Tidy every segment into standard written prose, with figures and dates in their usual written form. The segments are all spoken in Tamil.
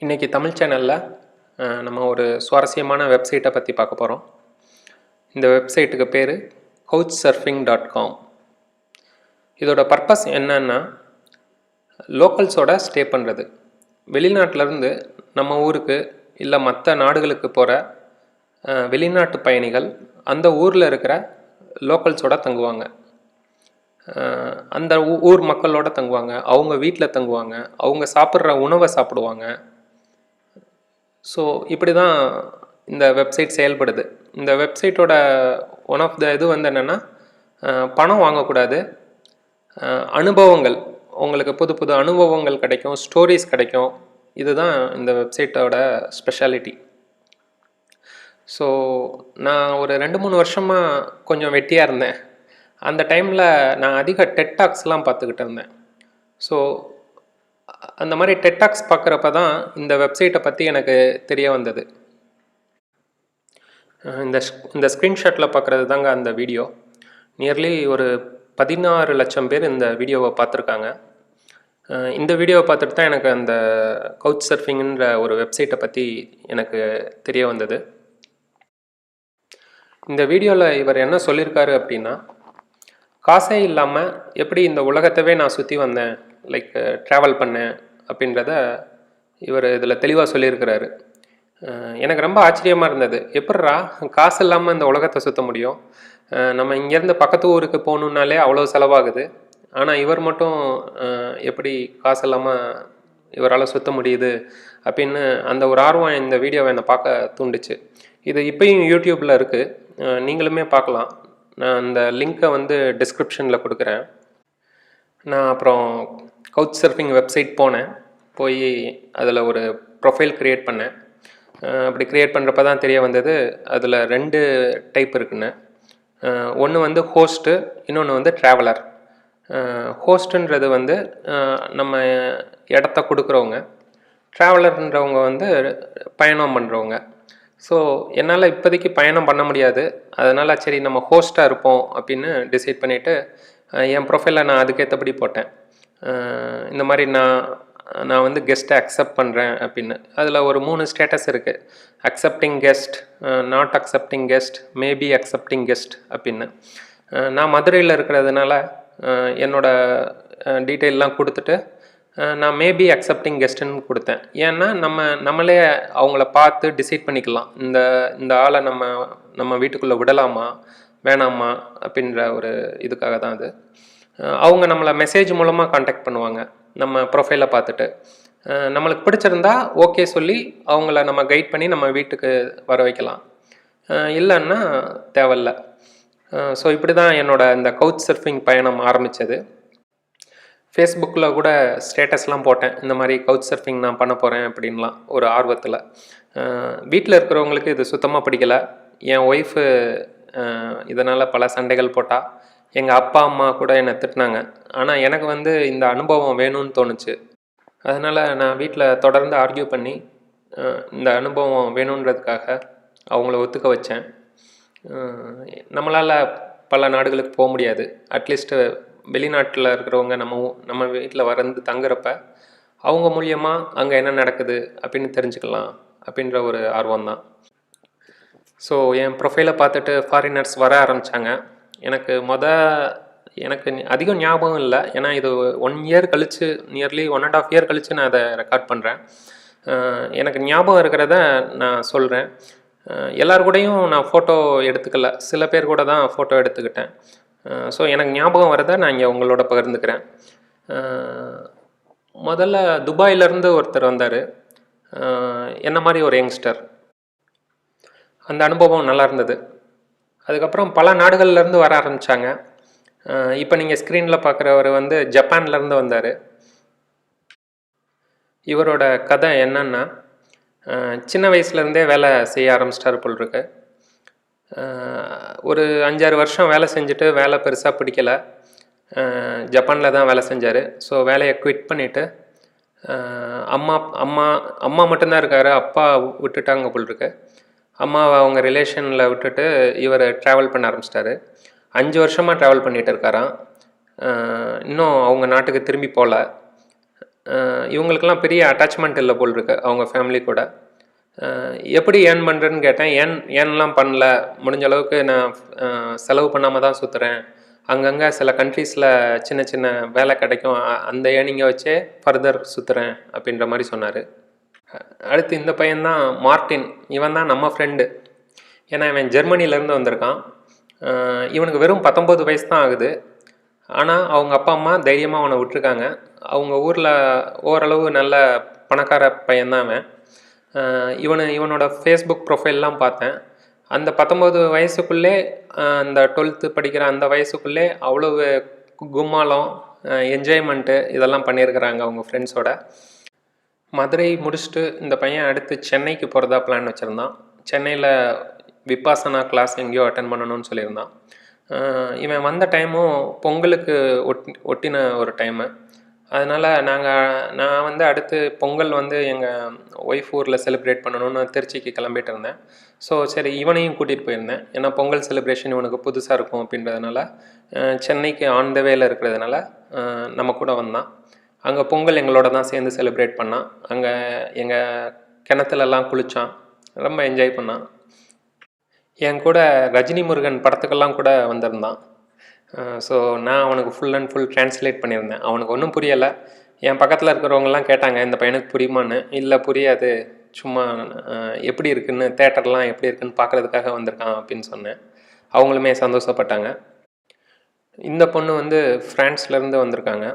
இன்றைக்கி தமிழ் சேனலில் நம்ம ஒரு சுவாரஸ்யமான வெப்சைட்டை பற்றி பார்க்க போகிறோம். இந்த வெப்சைட்டுக்கு பேர் couchsurfing.com. இதோட பர்பஸ் என்னன்னா, லோக்கல்ஸோட ஸ்டே பண்ணுறது. வெளிநாட்டிலேருந்து நம்ம ஊருக்கு இல்லை மற்ற நாடுகளுக்கு போகிற வெளிநாட்டு பயணிகள் அந்த ஊரில் இருக்கிற லோக்கல்ஸோட தங்குவாங்க. அந்த ஊர் மக்களோட தங்குவாங்க, அவங்க வீட்டில் தங்குவாங்க, அவங்க சாப்பிட்ற உணவை சாப்பிடுவாங்க. ஸோ இப்படி தான் இந்த வெப்சைட் செயல்படுது. இந்த வெப்சைட்டோட ஒன் ஆஃப் த இது வந்து என்னென்னா, பணம் வாங்கக்கூடாது, அனுபவங்கள், உங்களுக்கு புது புது அனுபவங்கள் கிடைக்கும், ஸ்டோரிஸ் கிடைக்கும். இதுதான் இந்த வெப்சைட்டோட ஸ்பெஷாலிட்டி. ஸோ நான் ஒரு 2-3 வருஷமாக கொஞ்சம் வெட்டியாக இருந்தேன். அந்த டைமில் நான் அதிக டெட் டாக்ஸ்லாம் பார்த்துக்கிட்டு இருந்தேன். ஸோ அந்த மாதிரி டெட் டாக்ஸ் பார்க்குறப்ப தான் இந்த வெப்சைட்டை பற்றி எனக்கு தெரிய வந்தது. இந்த ஸ்க்ரீன்ஷாட்டில் பார்க்குறது தாங்க அந்த வீடியோ. நியர்லி ஒரு 16 லட்சம் பேர் இந்த வீடியோவை பார்த்துருக்காங்க. இந்த வீடியோவை பார்த்துட்டு தான் எனக்கு அந்த கவுச் சர்ஃபிங்கிற ஒரு வெப்சைட்டை பற்றி எனக்கு தெரிய வந்தது. இந்த வீடியோவில் இவர் என்ன சொல்லியிருக்காரு அப்படின்னா, காசே இல்லாமல் எப்படி இந்த உலகத்தவே நான் சுற்றி வந்தேன், லைக் ட்ராவல் பண்ணேன் அப்படின்றத இவர் இதில் தெளிவாக சொல்லியிருக்கிறாரு. எனக்கு ரொம்ப ஆச்சரியமாக இருந்தது. எப்பட்றா காசு இல்லாமல் இந்த உலகத்தை சுற்ற முடியும்? நம்ம இங்கேருந்து பக்கத்து ஊருக்கு போகணுன்னாலே அவ்வளோ செலவாகுது. ஆனால் இவர் மட்டும் எப்படி காசு இல்லாமல் இவரால் சுற்ற முடியுது அப்படின்னு அந்த ஒரு ஆர்வம் இந்த வீடியோவை என்னை பார்க்க தூண்டுச்சு. இது இப்போயும் யூடியூப்பில் இருக்குது, நீங்களுமே பார்க்கலாம். நான் அந்த லிங்க்கை வந்து டிஸ்கிரிப்ஷனில் கொடுக்குறேன். நான் அப்புறம் கவுச் சர்ஃபிங் வெப்சைட் போய் அதில் ஒரு ப்ரொஃபைல் க்ரியேட் பண்ணேன். அப்படி க்ரியேட் பண்ணுறப்ப தான் தெரிய வந்தது, அதில் 2 டைப் இருக்குன்னு. ஒன்று வந்து ஹோஸ்ட்டு, இன்னொன்று வந்து ட்ராவலர். ஹோஸ்ட்டுன்றது வந்து நம்ம இடத்த கொடுக்குறவங்க, ட்ராவலர்ன்றவங்க வந்து பயணம் பண்ணுறவங்க. ஸோ என்னால் இப்போதைக்கு பயணம் பண்ண முடியாது, அதனால் சரி நம்ம ஹோஸ்ட்டாக இருப்போம் அப்படின்னு டிசைட் பண்ணிவிட்டு என் ப்ரொஃபைலில் நான் அதுக்கேற்றபடி போட்டேன். இந்த மாதிரி நான் வந்து கெஸ்ட்டை அக்செப்ட் பண்ணுறேன் அப்படின்னு. அதில் ஒரு 3 ஸ்டேட்டஸ் இருக்குது: accepting guest, not accepting guest, maybe accepting guest அப்படின்னு. நான் மதுரையில் இருக்கிறதுனால என்னோடய டீட்டெயிலெலாம் கொடுத்துட்டு நான் மேபி அக்செப்டிங் கெஸ்ட்டுன்னு கொடுத்தேன். ஏன்னா நம்மளே அவங்கள பார்த்து டிசைட் பண்ணிக்கலாம், இந்த ஆளை நம்ம வீட்டுக்குள்ளே விடலாமா வேணாமா அப்படின்ற ஒரு இதுக்காக தான் அது. அவங்க நம்மளை மெசேஜ் மூலமாக காண்டாக்ட் பண்ணுவாங்க. நம்ம ப்ரொஃபைலை பார்த்துட்டு நம்மளுக்கு பிடிச்சிருந்தா ஓகே சொல்லி அவங்கள நம்ம கைட் பண்ணி நம்ம வீட்டுக்கு வர வைக்கலாம், இல்லைன்னா தேவையில்ல. ஸோ இப்படி தான் இந்த கவுச் சர்ஃபிங் பயணம் ஆரம்பித்தது. ஃபேஸ்புக்கில் கூட ஸ்டேட்டஸ்லாம் போட்டேன், இந்த மாதிரி கவுச் சர்ஃபிங் நான் பண்ண போகிறேன் அப்படின்லாம் ஒரு ஆர்வத்தில். வீட்டில் இருக்கிறவங்களுக்கு இது சுத்தமாக பிடிக்கலை. என் ஒய்ஃபு இதனால் பல சண்டைகள் போட்டால், எங்கள் அப்பா அம்மா கூட என்னை திட்டினாங்க. ஆனால் எனக்கு வந்து இந்த அனுபவம் வேணும்னு தோணுச்சு. அதனால் நான் வீட்டில் தொடர்ந்து ஆர்கியூ பண்ணி இந்த அனுபவம் வேணுன்றதுக்காக அவங்கள ஒத்துக்க வச்சேன். நம்மளால் பல நாடுகளுக்கு போக முடியாது, அட்லீஸ்ட்டு வெளிநாட்டில் இருக்கிறவங்க நம்ம வீட்டில் வந்து தங்குறப்ப அவங்க மூலியமாக அங்கே என்ன நடக்குது அப்படின்னு தெரிஞ்சுக்கலாம் அப்படின்ற ஒரு ஆர்வம் தான். ஸோ என் ப்ரொஃபைலை பார்த்துட்டு ஃபாரினர்ஸ் வர ஆரம்பித்தாங்க. எனக்கு அதிகம் ஞாபகம் இல்லை, ஏன்னா இது 1 இயர் கழித்து, நியர்லி 1.5 இயர் கழித்து நான் அதை ரெக்கார்ட் பண்ணுறேன். எனக்கு ஞாபகம் இருக்கிறத நான் சொல்கிறேன். எல்லாருக்கூடையும் நான் ஃபோட்டோ எடுத்துக்கல, சில பேர் கூட தான் ஃபோட்டோ எடுத்துக்கிட்டேன். ஸோ எனக்கு ஞாபகம் வரதை நான் இங்கே உங்களோட பகிர்ந்துக்கிறேன். முதல்ல துபாயிலேருந்து ஒருத்தர் வந்தார், என்ன மாதிரி ஒரு யங்ஸ்டர். அந்த அனுபவம் நல்லா இருந்தது. அதுக்கப்புறம் பல நாடுகள்லேருந்து வர ஆரம்பித்தாங்க. இப்போ நீங்கள் ஸ்க்ரீனில் பார்க்குறவர் வந்து ஜப்பான்லேருந்து வந்தார். இவரோட கதை என்னன்னா, சின்ன வயசுலேருந்தே வேலை செய்ய ஆரம்பிச்சிட்டார் போல் இருக்கு. ஒரு 5-6 வருஷம் வேலை செஞ்சுட்டு வேலை பெருசாக பிடிக்கலை, ஜப்பானில் தான் வேலை செஞ்சார். ஸோ வேலையை குவிட் பண்ணிவிட்டு அம்மா மட்டும்தான் இருக்கார், அப்பா விட்டுட்டாங்க போல் இருக்கு. அம்மாவை அவங்க ரிலேஷனில் விட்டுட்டு இவர் ட்ராவல் பண்ண ஆரம்பிச்சிட்டாரு. 5 வருஷமாக ட்ராவல் பண்ணிகிட்டு இருக்காராம். இன்னும் அவங்க நாட்டுக்கு திரும்பி போகல. இவங்களுக்கெல்லாம் பெரிய அட்டாச்மெண்ட் இல்லை போல் இருக்கு அவங்க ஃபேமிலி கூட. எப்படி ஏர்ன் பண்ணுறேன்னு கேட்டேன். ஏர்ன்லாம் பண்ணல, முடிஞ்ச அளவுக்கு நான் செலவு பண்ணாமல் தான் சுற்றுறேன். அங்கங்கே சில கண்ட்ரீஸில் சின்ன சின்ன வேலை கிடைக்கும், அந்த ஏர்னிங்கை வச்சே ஃபர்தர் சுற்றுறேன் அப்படின்ற மாதிரி சொன்னார். அடுத்து இந்த பையன்தான் மார்ட்டின். இவன் தான் நம்ம ஃப்ரெண்டு. ஏன்னா இவன் ஜெர்மனிலேருந்து வந்திருக்கான். இவனுக்கு வெறும் 19 வயசு தான் ஆகுது. ஆனால் அவங்க அப்பா அம்மா தைரியமாக அவனை விட்டுருக்காங்க. அவங்க ஊரில் ஓரளவு நல்ல பணக்கார பையன்தான் அவன். இவனோட ஃபேஸ்புக் ப்ரொஃபைல்லாம் பார்த்தேன். அந்த 19 வயசுக்குள்ளே, அந்த 12th படிக்கிற அந்த வயசுக்குள்ளே அவ்வளவு கும்மாளம், என்ஜாய்மெண்ட்டு இதெல்லாம் பண்ணியிருக்கிறாங்க அவங்க ஃப்ரெண்ட்ஸோட. மதுரை முடிச்சுட்டு இந்த பையன் அடுத்து சென்னைக்கு போகிறதா பிளான் வச்சுருந்தான். சென்னையில் விபாசனா கிளாஸ் எங்கேயோ அட்டன் பண்ணணும்னு சொல்லியிருந்தான். இவன் வந்த டைமும் பொங்கலுக்கு ஒட்டின ஒரு டைமு. அதனால் நான் வந்து அடுத்து பொங்கல் வந்து எங்கள் ஒய்ஃப் ஊரில் செலிப்ரேட் பண்ணணும்னு திருச்சிக்கு கிளம்பிட்டு இருந்தேன். ஸோ சரி, இவனையும் கூட்டிகிட்டு போயிருந்தேன். ஏன்னா பொங்கல் செலிப்ரேஷன் இவனுக்கு புதுசாக இருக்கும் அப்படின்றதுனால, சென்னைக்கு ஆன் த வேல இருக்கிறதுனால நம்ம கூட வந்தான். அங்கே பொங்கல் எங்களோட தான் சேர்ந்து செலிப்ரேட் பண்ணான். அங்கே எங்கள் கிணத்துலலாம் குளித்தான், ரொம்ப என்ஜாய் பண்ணான். என் கூட ரஜினி முருகன் படத்துக்கெல்லாம் கூட வந்திருந்தான். ஸோ நான் அவனுக்கு ஃபுல் அண்ட் ஃபுல் ட்ரான்ஸ்லேட் பண்ணியிருந்தேன். அவனுக்கு ஒன்றும் புரியலை. என் பக்கத்தில் இருக்கிறவங்கலாம் கேட்டாங்க, இந்த பையனுக்கு புரியுமான்னு. இல்லை புரியாது, சும்மா எப்படி இருக்குன்னு, தேட்டர்லாம் எப்படி இருக்குன்னு பார்க்குறதுக்காக வந்திருக்கான் அப்படின்னு சொன்னேன். அவங்களுமே சந்தோஷப்பட்டாங்க. இந்த பொண்ணு வந்து ஃப்ரான்ஸ்லேருந்து வந்திருக்காங்க.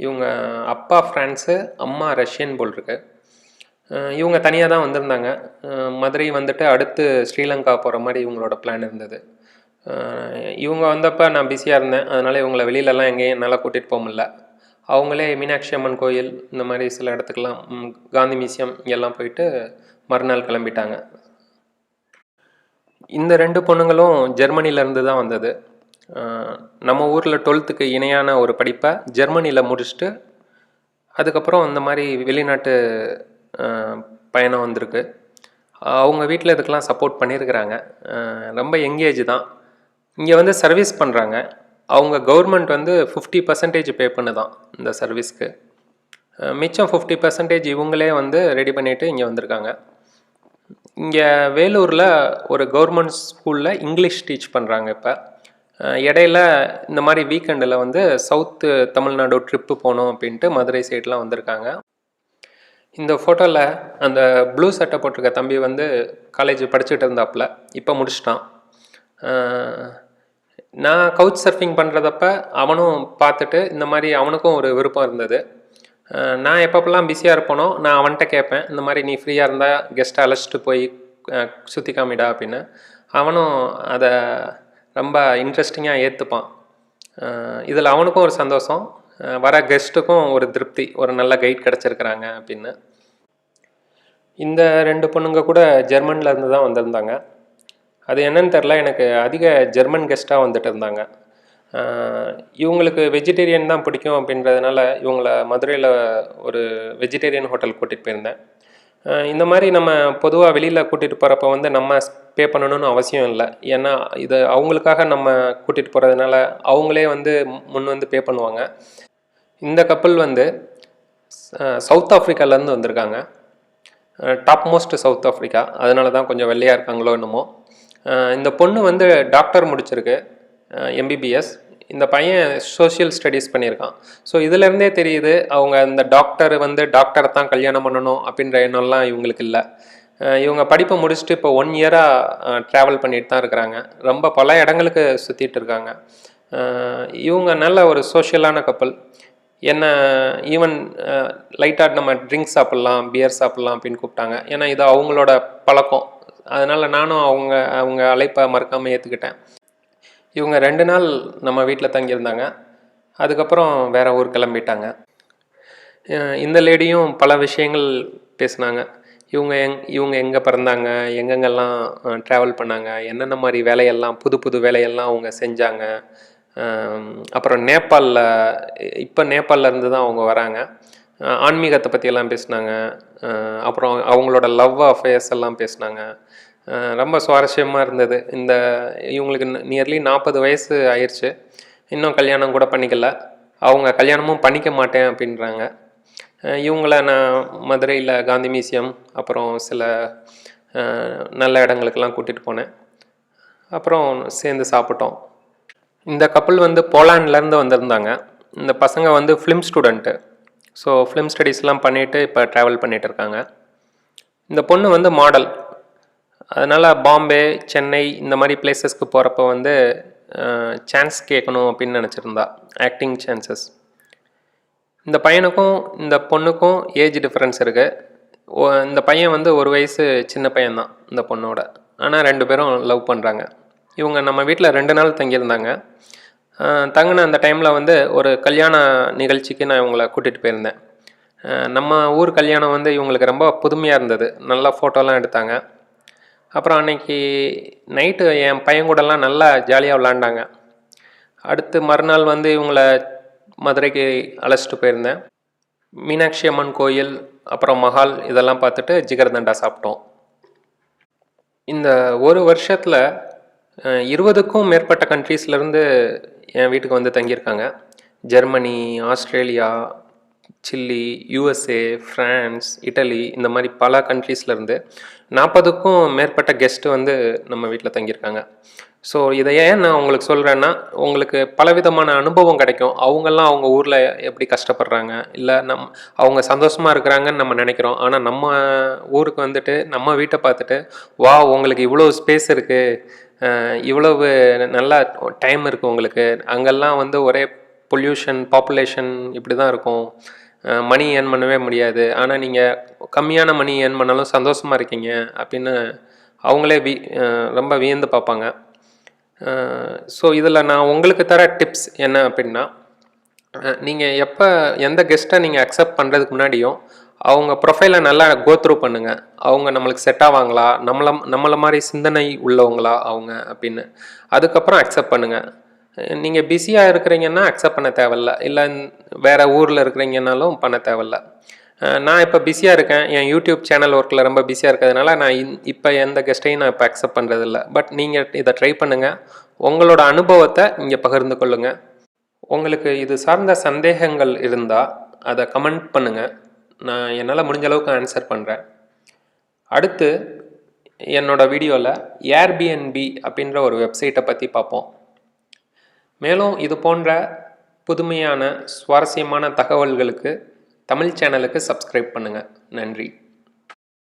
இவங்க அப்பா ஃப்ரான்ஸு, அம்மா ரஷ்யன் போல் இருக்கு. இவங்க தனியாக தான் வந்திருந்தாங்க. மதுரை வந்துட்டு அடுத்து ஸ்ரீலங்கா போகிற மாதிரி இவங்களோட பிளான் இருந்தது. இவங்க வந்தப்போ நான் பிஸியாக இருந்தேன். அதனால் இவங்களை வெளியிலலாம் எங்கேயும் என்னால் கூட்டிகிட்டு போக முடியல. அவங்களே மீனாட்சி அம்மன் கோயில் இந்த மாதிரி சில இடத்துக்கெல்லாம், காந்தி மியூசியம் இங்கெல்லாம் போயிட்டு மறுநாள் கிளம்பிட்டாங்க. இந்த 2 பொண்ணுங்களும் ஜெர்மனிலேருந்து தான் வந்தது. நம்ம ஊரில் 12th இணையான ஒரு படிப்பை ஜெர்மனியில் முடிச்சுட்டு அதுக்கப்புறம் இந்த மாதிரி வெளிநாட்டு பயணம் வந்திருக்கு. அவங்க வீட்டில் இதுக்கெல்லாம் சப்போர்ட் பண்ணியிருக்கிறாங்க. ரொம்ப யங்கேஜ் தான். இங்கே வந்து சர்வீஸ் பண்ணுறாங்க. அவங்க கவர்மெண்ட் வந்து 50% பே பண்ணுதான் இந்த சர்வீஸ்க்கு. மிச்சம் 50% இவங்களே வந்து ரெடி பண்ணிவிட்டு இங்கே வந்திருக்காங்க. இங்கே வேலூரில் ஒரு கவர்மெண்ட் ஸ்கூலில் இங்கிலீஷ் டீச் பண்ணுறாங்க. இப்போ இடையில இந்த மாதிரி வீக்கெண்டில் வந்து சவுத்து தமிழ்நாடு ட்ரிப்பு போகணும் அப்படின்ட்டு மதுரை சைட்லாம் வந்திருக்காங்க. இந்த ஃபோட்டோவில் அந்த ப்ளூ சட்டை போட்டிருக்க தம்பி வந்து காலேஜ் படிச்சுட்டு இருந்தாப்புல, இப்போ முடிச்சிட்டான். நான் கவுச் சர்ஃபிங் பண்ணுறதப்ப அவனும் பார்த்துட்டு இந்த மாதிரி அவனுக்கும் ஒரு விருப்பம் இருந்தது. நான் எப்பப்பெல்லாம் பிஸியாக இருப்பேனோ நான் அவன்கிட்ட கேட்பேன், இந்த மாதிரி நீ ஃப்ரீயாக இருந்தால் கெஸ்ட்டை அழைச்சிட்டு போய் சுற்றி காமிடா அப்படின்னு. அவனும் அதை ரொம்ப இன்ட்ரெஸ்டிங்காக ஏற்றுப்பான். இதில் அவனுக்கும் ஒரு சந்தோஷம், வர கெஸ்ட்டுக்கும் ஒரு திருப்தி, ஒரு நல்ல கைட் கிடச்சிருக்கிறாங்க அப்படின்னு. இந்த 2 பொண்ணுங்க கூட ஜெர்மனில் இருந்து தான் வந்திருந்தாங்க. அது என்னன்னு தெரில, எனக்கு அதிக ஜெர்மன் கெஸ்ட்டாக வந்துட்டு இருந்தாங்க. இவங்களுக்கு வெஜிடேரியன் தான் பிடிக்கும் அப்படின்றதுனால இவங்கள மதுரையில் ஒரு வெஜிடேரியன் ஹோட்டல் கூட்டிகிட்டு போயிருந்தேன். இந்த மாதிரி நம்ம பொதுவாக வெளியில் கூட்டிகிட்டு போகிறப்ப வந்து நம்ம பே பண்ணணும்னு அவசியம் இல்லை. ஏன்னா இது அவங்களுக்காக நம்ம கூட்டிகிட்டு போகிறதுனால அவங்களே வந்து முன் வந்து பே பண்ணுவாங்க. இந்த கப்பல் வந்து சவுத் ஆஃப்ரிக்காலேருந்து வந்திருக்காங்க. டாப் மோஸ்ட் சவுத் ஆஃப்ரிக்கா, அதனால தான் கொஞ்சம் வெள்ளையாக இருக்காங்களோ என்னமோ. இந்த பொண்ணு வந்து டாக்டர் முடிச்சிருக்கு, எம்பிபிஎஸ். இந்த பையன் சோஷியல் ஸ்டடீஸ் பண்ணியிருக்கான். ஸோ இதிலேருந்தே தெரியுது அவங்க இந்த டாக்டர் வந்து டாக்டரை தான் கல்யாணம் பண்ணணும் அப்படின்ற எண்ணம்லாம் இவங்களுக்கு இல்லை. இவங்க படிப்பை முடிச்சுட்டு இப்போ 1 இயராக ட்ராவல் பண்ணிட்டு தான் இருக்கிறாங்க. ரொம்ப பல இடங்களுக்கு சுற்றிட்டு இருக்காங்க. இவங்க நல்ல ஒரு சோஷியலான கப்பல். என்ன ஈவன் லைட்டாக நம்ம ட்ரிங்க்ஸ் சாப்பிட்லாம், பியர் சாப்பிட்லாம் அப்படின்னு கூப்பிட்டாங்க. ஏன்னா இது அவங்களோட பழக்கம். அதனால் நானும் அவங்க அழைப்பை மறக்காமல் ஏற்றுக்கிட்டேன். இவங்க 2 நாள் நம்ம வீட்டில் தங்கியிருந்தாங்க. அதுக்கப்புறம் வேறு ஊர் கிளம்பிட்டாங்க. இந்த லேடியும் பல விஷயங்கள் பேசினாங்க. இவங்க எங்கே பிறந்தாங்க, எங்கெங்கெல்லாம் ட்ராவல் பண்ணாங்க, என்னென்ன மாதிரி வேலையெல்லாம், புது வேலையெல்லாம் அவங்க செஞ்சாங்க. அப்புறம் இப்போ நேபாளில் தான் அவங்க வராங்க. ஆன்மீகத்தை பற்றியெல்லாம் பேசினாங்க. அப்புறம் அவங்களோட லவ் அஃபேர்ஸ் எல்லாம் பேசினாங்க. ரொம்ப சுவாரஸ்யமாக இருந்தது. இவங்களுக்கு நியர்லி 40 வயசு ஆயிடுச்சு, இன்னும் கல்யாணம் கூட பண்ணிக்கல. அவங்க கல்யாணமும் பண்ணிக்க மாட்டேன் அப்படின்றாங்க. இவங்கள நான் மதுரையில் காந்தி மியூசியம் அப்புறம் சில நல்ல இடங்களுக்கெல்லாம் கூட்டிகிட்டு போனேன். அப்புறம் சேர்ந்து சாப்பிட்டோம். இந்த கப்பல் வந்து போலாண்ட்லேருந்து வந்திருந்தாங்க. இந்த பசங்க வந்து ஃபிலிம் ஸ்டூடெண்ட்டு. ஸோ ஃபிலிம் ஸ்டடீஸ்லாம் பண்ணிவிட்டு இப்போ ட்ராவல் பண்ணிகிட்டு இருக்காங்க. இந்த பொண்ணு வந்து மாடல். அதனால் பாம்பே, சென்னை இந்த மாதிரி பிளேசஸ்க்கு போகிறப்ப வந்து சான்ஸ் கேட்கணும் அப்படின்னு நினச்சிருந்தா, ஆக்டிங் சான்சஸ். இந்த பையனுக்கும் இந்த பொண்ணுக்கும் ஏஜ் டிஃப்ரென்ஸ் இருக்குது. இந்த பையன் வந்து ஒரு வயசு சின்ன பையன்தான் இந்த பொண்ணோட. ஆனால் 2 பேரும் லவ் பண்ணுறாங்க. இவங்க நம்ம வீட்டில் 2 நாள் தங்கியிருந்தாங்க. தங்கின அந்த டைமில் வந்து ஒரு கல்யாண நிகழ்ச்சிக்கு நான் இவங்களை கூட்டிகிட்டு போயிருந்தேன். நம்ம ஊர் கல்யாணம் வந்து இவங்களுக்கு ரொம்ப புதுமையாக இருந்தது. நல்லா ஃபோட்டோலாம் எடுத்தாங்க. அப்புறம் அன்றைக்கி நைட்டு என் பையன் கூடலாம் நல்லா ஜாலியாக விளாண்டாங்க. அடுத்து மறுநாள் வந்து இவங்கள மதுரைக்கு அழைச்சிட்டு போயிருந்தேன். மீனாட்சி அம்மன் கோயில் அப்புறம் மஹால் இதெல்லாம் பார்த்துட்டு ஜிகர்தண்டா சாப்பிட்டோம். இந்த ஒரு வருஷத்தில் 20க்கும் மேற்பட்ட கண்ட்ரீஸ்லேருந்து என் வீட்டுக்கு வந்து தங்கியிருக்காங்க. Germany, Australia, Chile, USA, France, Italy இந்த மாதிரி பல கண்ட்ரீஸ்லேருந்து 40க்கும் மேற்பட்ட கெஸ்ட்டு வந்து நம்ம வீட்டில் தங்கியிருக்காங்க. ஸோ இதை ஏன் நான் உங்களுக்கு சொல்கிறேன்னா, உங்களுக்கு பலவிதமான அனுபவம் கிடைக்கும். அவங்கெல்லாம் அவங்க ஊரில் எப்படி கஷ்டப்படுறாங்க, இல்லை அவங்க சந்தோஷமாக இருக்கிறாங்கன்னு நம்ம நினைக்கிறோம். ஆனால் நம்ம ஊருக்கு வந்துட்டு நம்ம வீட்டை பார்த்துட்டு, வா உங்களுக்கு இவ்வளோ ஸ்பேஸ் இருக்குது, இவ்வளவு நல்லா டைம் இருக்குது உங்களுக்கு, அங்கெல்லாம் வந்து ஒரே பொல்யூஷன், பாப்புலேஷன் இப்படி தான் இருக்கும், மணி ஏர்ன் பண்ணவே முடியாது, ஆனால் நீங்கள் கம்மியான மணி ஏர்ன் பண்ணாலும் சந்தோஷமாக இருக்கீங்க அப்படின்னு அவங்களே ரொம்ப வியந்து பார்ப்பாங்க. ஸோ இதில் நான் உங்களுக்கு தர டிப்ஸ் என்ன அப்படின்னா, நீங்கள் எந்த கெஸ்ட்டை நீங்கள் அக்செப்ட் பண்ணுறதுக்கு முன்னாடியும் அவங்க ப்ரொஃபைலை நல்லா கோத்ரூ பண்ணுங்கள். அவங்க நம்மளுக்கு செட் ஆவாங்களா, நம்மளை மாதிரி சிந்தனை உள்ளவங்களா அவங்க அப்படின்னு. அதுக்கப்புறம் அக்செப்ட் பண்ணுங்கள். நீங்கள் பிஸியாக இருக்கிறீங்கன்னா அக்செப்ட் பண்ண தேவையில்ல, இல்லை வேறு ஊரில் இருக்கிறீங்கன்னாலும் பண்ண தேவையில்ல. நான் இப்போ பிஸியாக இருக்கேன், என் யூடியூப் சேனல் ஒர்க்கில் ரொம்ப பிஸியாக இருக்கிறதுனால நான் இப்போ எந்த கெஸ்ட்டையும் நான் இப்போ அக்செப்ட் பண்ணுறதில்ல. பட் நீங்கள் இதை ட்ரை பண்ணுங்கள். உங்களோட அனுபவத்தை இங்கே பகிர்ந்து கொள்ளுங்கள். உங்களுக்கு இது சார்ந்த சந்தேகங்கள் இருந்தால் அதை கமெண்ட் பண்ணுங்கள். நான் என்னால் முடிஞ்ச அளவுக்கு ஆன்சர் பண்ணுறேன். அடுத்து என்னோடய வீடியோவில் ஏர்பிஎன்பி அப்படின்ற ஒரு வெப்சைட்டை பற்றி பார்ப்போம். மேலும் இது போன்ற புதுமையான சுவாரஸ்யமான தகவல்களுக்கு தமிழ் சேனலுக்கு சப்ஸ்கிரைப் பண்ணுங்கள். நன்றி.